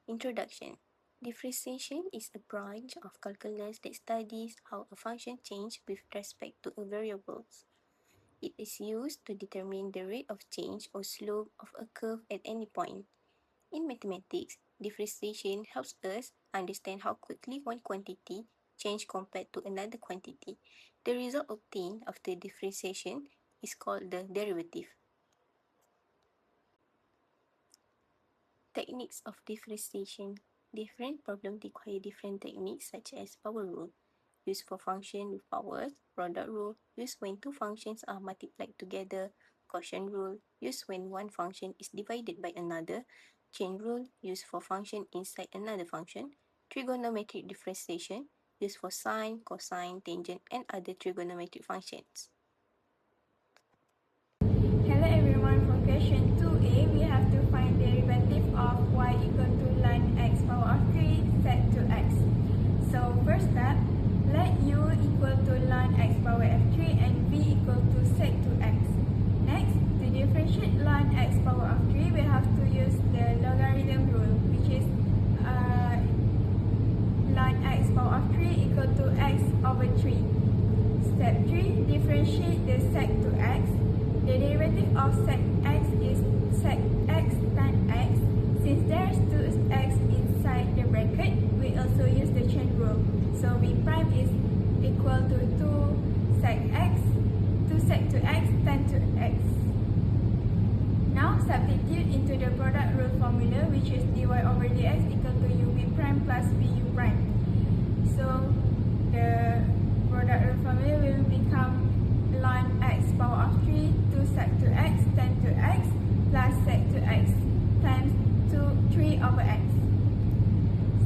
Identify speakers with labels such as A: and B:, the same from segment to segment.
A: Introduction. Differentiation is a branch of calculus that studies how a function changes with respect to a variable. It is used to determine the rate of change or slope of a curve at any point. In mathematics, differentiation helps us understand how quickly one quantity changes compared to another quantity. The result obtained after differentiation is called the derivative. Techniques of differentiation. Different problems require different techniques such as power rule, used for functions with powers, product rule, used when two functions are multiplied together, quotient rule, used when one function is divided by another, chain rule, used for function inside another function, trigonometric differentiation, used for sine, cosine, tangent, and other trigonometric functions.
B: Hello everyone, for question 2a, we have to find derivative of y equal to ln x power of 3 sec to x. So first step, let u equal to ln x power of 3 and v equal to sec to x. Next, to differentiate ln x power of 3, we have to use the logarithm rule, which is ln x power of 3 equal to x over 3. Step 3, differentiate the sec to x. The derivative of sec x is sec x tan x. Since there is 2x inside the bracket, we also use the chain rule. So v prime is equal to 2 sec to x tan to x. Now substitute into the product rule formula, which is dy over dx equal to uv prime plus vu prime. So the product rule formula will become ln x power of 3 2 sec to x tan to x plus sec to x times 3 over x.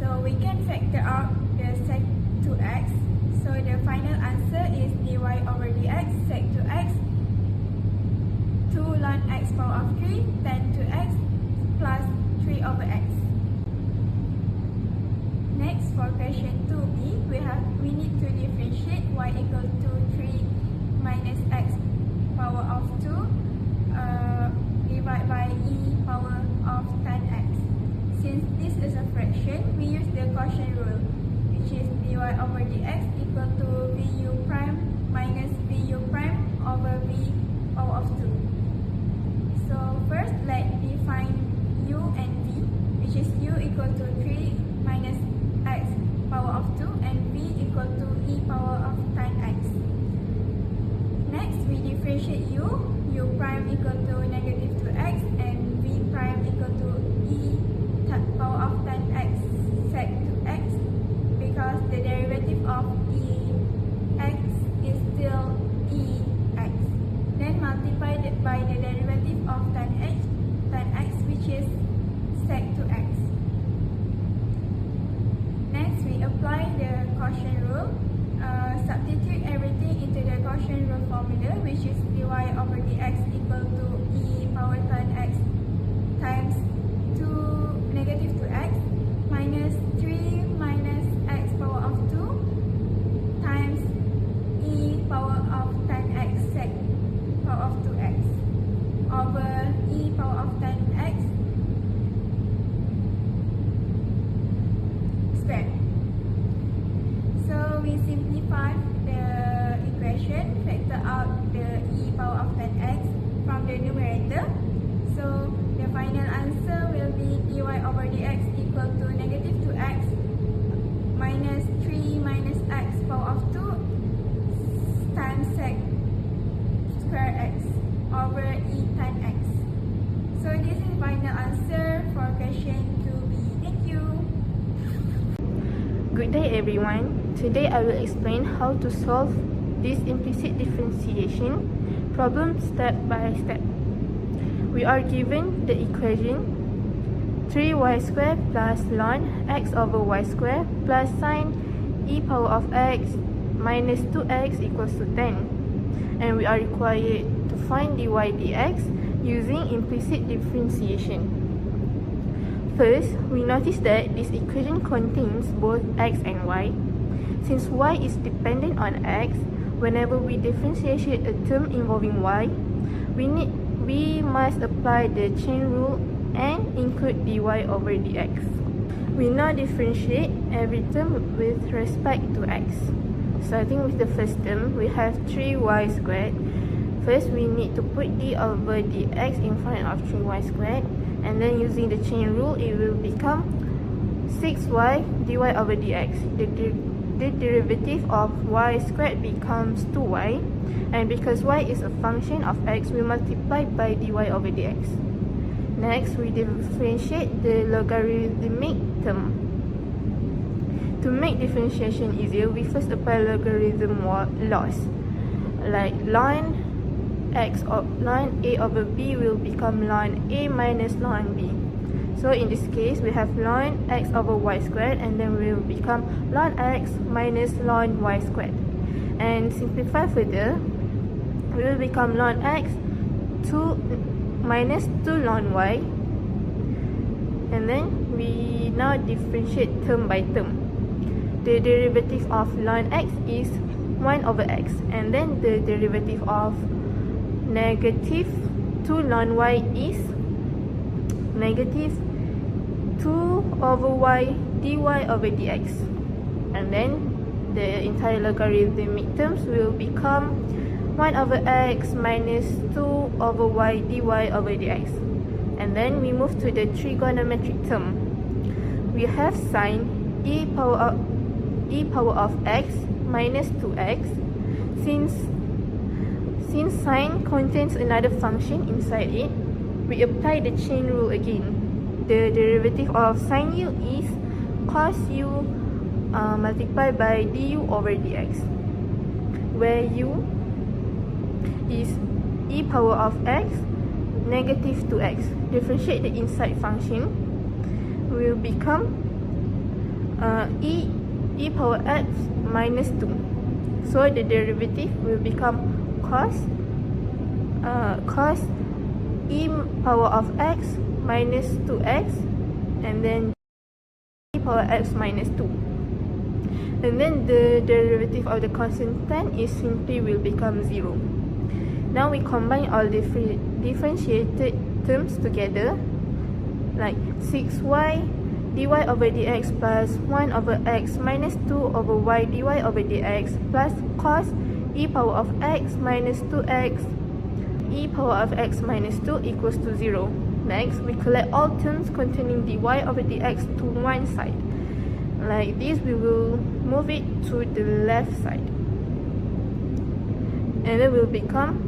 B: So we can factor out the sec to x. So the final answer is dy over dx sec to x 2 ln x power of 3 tan to x plus 3 over x. Next, for question 2b, we need to differentiate y equal to 3 minus x power of 2 divided by e power of tan x. Since this is a fraction, we use the quotient rule, which is dy over dx equal to vu prime minus vu prime over v power of 2. So first, let's define u and v, which is u equal to 3 minus x power of 2 and v equal to e power of tan x. Next, we differentiate u prime equal to negative 2x and v prime equal to e power of tan x sec to x, because the derivative of x is still ex. Then multiply it by the derivative of tan x, which is sec to x. Next, we apply the quotient rule. Substitute everything into the quotient rule formula, which is dy over dx equal to e power tan x times 2 negative 2x minus 3 minus x power of 2 times e power of tan x sec power of 2x over e power of tan x squared. So we simplify the equation, factor out the e power of tan x from the numerator. So the final answer will be dy over dx equal to negative 2x minus 3 minus x power of 2 times sec square x over e tan x. So this is final answer for question 2b. Thank you.
C: Good day everyone. Today I will explain how to solve this implicit differentiation problem step by step. We are given the equation 3y squared plus ln x over y squared plus sine e power of x minus 2x equals to 10. And we are required to find dy dx using implicit differentiation. First, we notice that this equation contains both x and y. Since y is dependent on x, whenever we differentiate a term involving y, we must apply the chain rule and include dy over dx. We now differentiate every term with respect to x. Starting with the first term, we have 3y squared. First, we need to put d over dx in front of 3y squared, and then using the chain rule, it will become 6y dy over dx. The derivative of y squared becomes 2y, and because y is a function of x, we multiply by dy over dx. Next, we differentiate the logarithmic term. To make differentiation easier, we first apply logarithm laws. Like ln x of ln a over b will become ln a minus ln b. So in this case, we have ln x over y squared, and then we will become ln x minus ln y squared. And simplify further, we will become ln x 2 minus 2 ln y, and then we now differentiate term by term. The derivative of ln x is 1 over x, and then the derivative of negative 2 ln y is negative 2 over y dy over dx, and then the entire logarithmic terms will become 1 over x minus 2 over y dy over dx. And then we move to the trigonometric term. We have sine e power of x minus 2x. Since sine contains another function inside it, we apply the chain rule again. The derivative of sine u is cos u multiplied by du over dx, where u is e power of x negative 2x. Differentiate the inside function, will become e power x minus 2. So the derivative will become cos e power of x minus 2x, and then e power x minus 2. And then the derivative of the constant is simply will become 0. Now we combine all differentiated terms together, like 6y dy over dx plus 1 over x minus 2 over y dy over dx plus cos e power of x minus 2x e power of x minus 2 equals to 0. Next, we collect all terms containing dy over dx to one side. Like this, we will move it to the left side, and it will become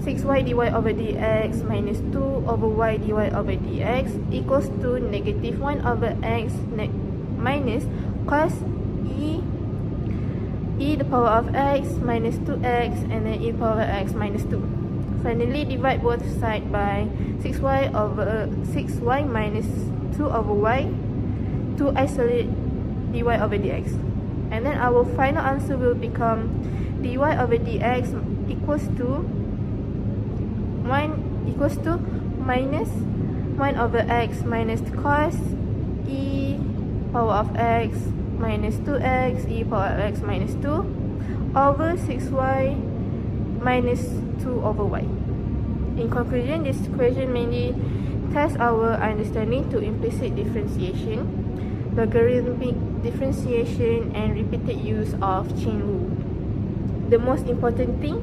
C: 6y dy over dx minus 2 over y dy over dx equals to negative 1 over x minus cos e the power of x minus 2x, and then e power x minus 2. Finally, divide both sides by 6y minus 2 over y to isolate dy over dx. And then our final answer will become dy over dx equals to minus 1 over x minus cos e power of x minus 2x e power of x minus 2 over 6y minus 2 over y. In conclusion, this equation mainly tests our understanding to implicit differentiation, logarithmic differentiation, and repeated use of chain rule. The most important thing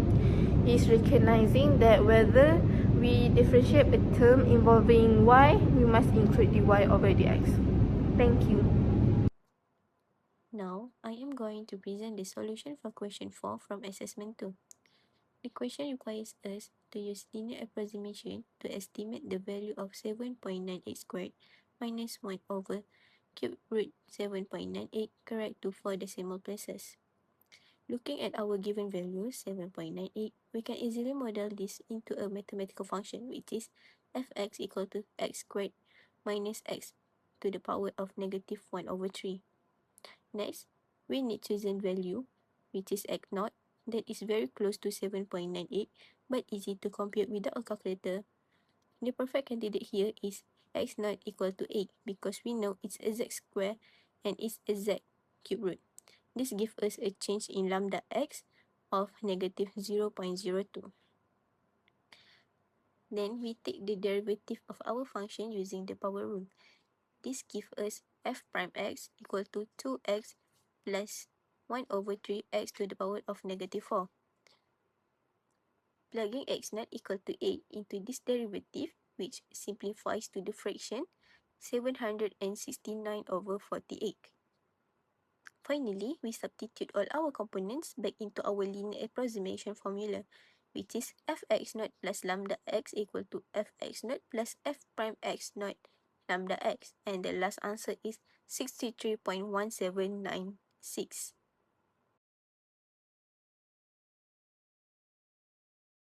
C: is recognizing that whether we differentiate a term involving y, we must include dy over dx. Thank you.
A: Now, I am going to present the solution for question 4 from assessment 2. The question requires us to use linear approximation to estimate the value of 7.98 squared minus 1 over cube root 7.98 correct to 4 decimal places. Looking at our given value, 7.98, we can easily model this into a mathematical function, which is fx equal to x squared minus x to the power of negative 1 over 3. Next, we need chosen value, which is x naught, that is very close to 7.98, but easy to compute without a calculator. The perfect candidate here is x naught equal to 8, because we know its exact square and its exact cube root. This gives us a change in lambda x of negative 0.02. Then we take the derivative of our function using the power rule. This gives us f prime x equal to 2x plus 1 over 3x to the power of negative 4. Plugging x naught equal to 8 into this derivative, which simplifies to the fraction 769 over 48. Finally, we substitute all our components back into our linear approximation formula, which is fx naught plus lambda x equal to fx naught plus f prime x naught lambda x, and the last answer is 63.1796.